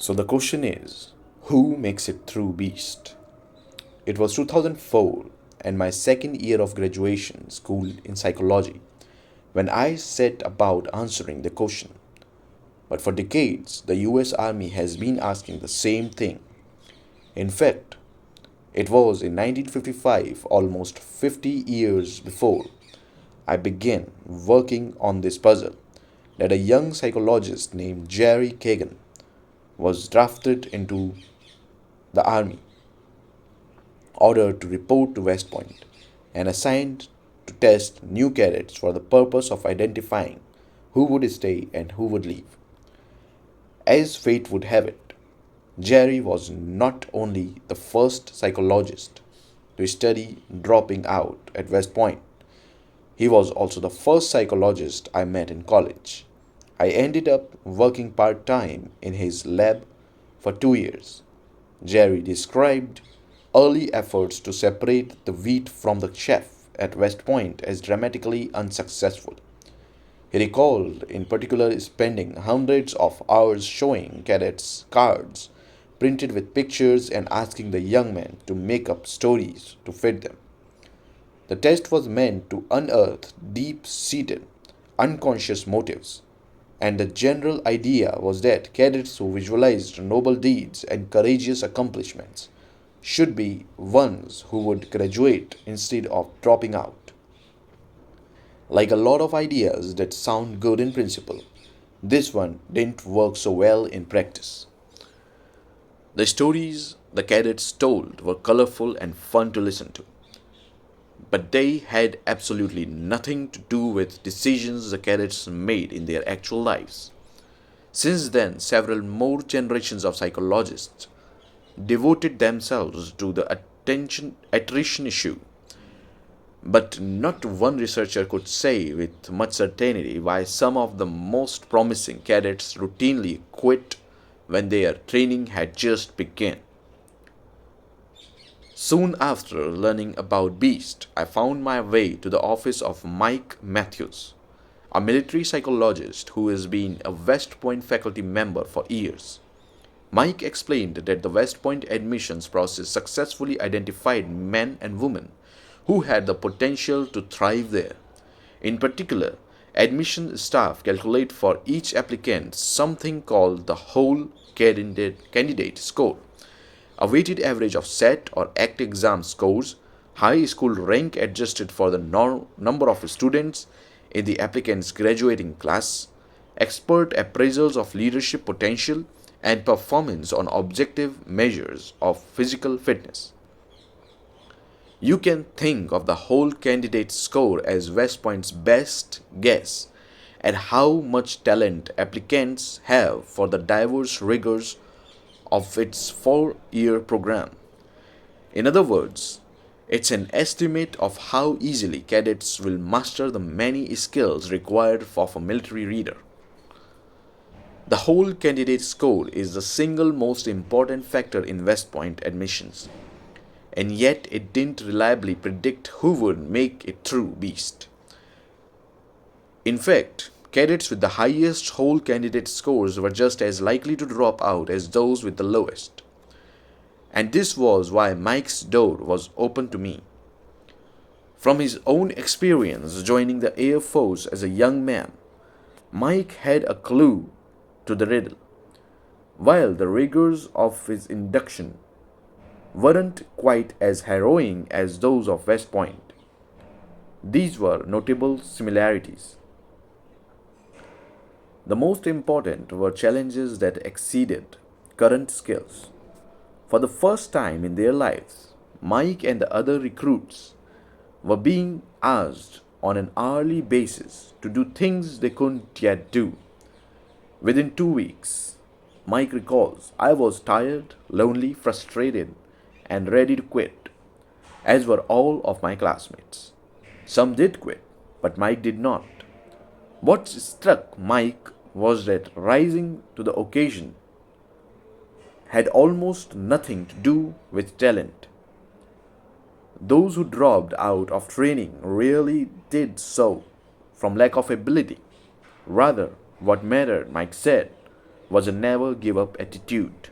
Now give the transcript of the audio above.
So the question is, who makes it through Beast? It was 2004 and my second year of graduation school in psychology when I set about answering the question. But for decades, the US Army has been asking the same thing. In fact, it was in 1955, almost 50 years before I began working on this puzzle, that a young psychologist named Jerry Kagan was drafted into the Army, ordered to report to West Point, and assigned to test new cadets for the purpose of identifying who would stay and who would leave. As fate would have it, Jerry was not only the first psychologist to study dropping out at West Point, he was also the first psychologist I met in college. I ended up working part time in his lab for 2 years. Jerry described early efforts to separate the wheat from the chaff at West Point as dramatically unsuccessful. He recalled, in particular, spending hundreds of hours showing cadets cards printed with pictures and asking the young men to make up stories to fit them. The test was meant to unearth deep seated, unconscious motives, and the general idea was that cadets who visualized noble deeds and courageous accomplishments should be ones who would graduate instead of dropping out. Like a lot of ideas that sound good in principle, this one didn't work so well in practice. The stories the cadets told were colorful and fun to listen to, but they had absolutely nothing to do with decisions the cadets made in their actual lives. Since then, several more generations of psychologists devoted themselves to the attrition issue, but not one researcher could say with much certainty why some of the most promising cadets routinely quit when their training had just begun. Soon after learning about Beast, I found my way to the office of Mike Matthews, a military psychologist who has been a West Point faculty member for years. Mike explained that the West Point admissions process successfully identified men and women who had the potential to thrive there. In particular, admission staff calculate for each applicant something called the whole candidate score, a weighted average of SET or ACT exam scores, high school rank adjusted for the number of students in the applicant's graduating class, expert appraisals of leadership potential, and performance on objective measures of physical fitness. You can think of the whole candidate score as West Point's best guess at how much talent applicants have for the diverse rigors of its 4 year program. In other words, it's an estimate of how easily cadets will master the many skills required for a military reader. The whole candidate score is the single most important factor in West Point admissions, and yet it didn't reliably predict who would make it through Beast. In fact, cadets with the highest whole candidate scores were just as likely to drop out as those with the lowest. And this was why Mike's door was open to me. From his own experience joining the Air Force as a young man, Mike had a clue to the riddle. While the rigors of his induction weren't quite as harrowing as those of West Point, these were notable similarities. The most important were challenges that exceeded current skills. For the first time in their lives, Mike and the other recruits were being asked on an hourly basis to do things they couldn't yet do. Within 2 weeks, Mike recalls, I was tired, lonely, frustrated, and ready to quit, as were all of my classmates. Some did quit, but Mike did not. What struck Mike was that rising to the occasion had almost nothing to do with talent. Those who dropped out of training rarely did so from lack of ability. Rather, what mattered, Mike said, was a never give up attitude.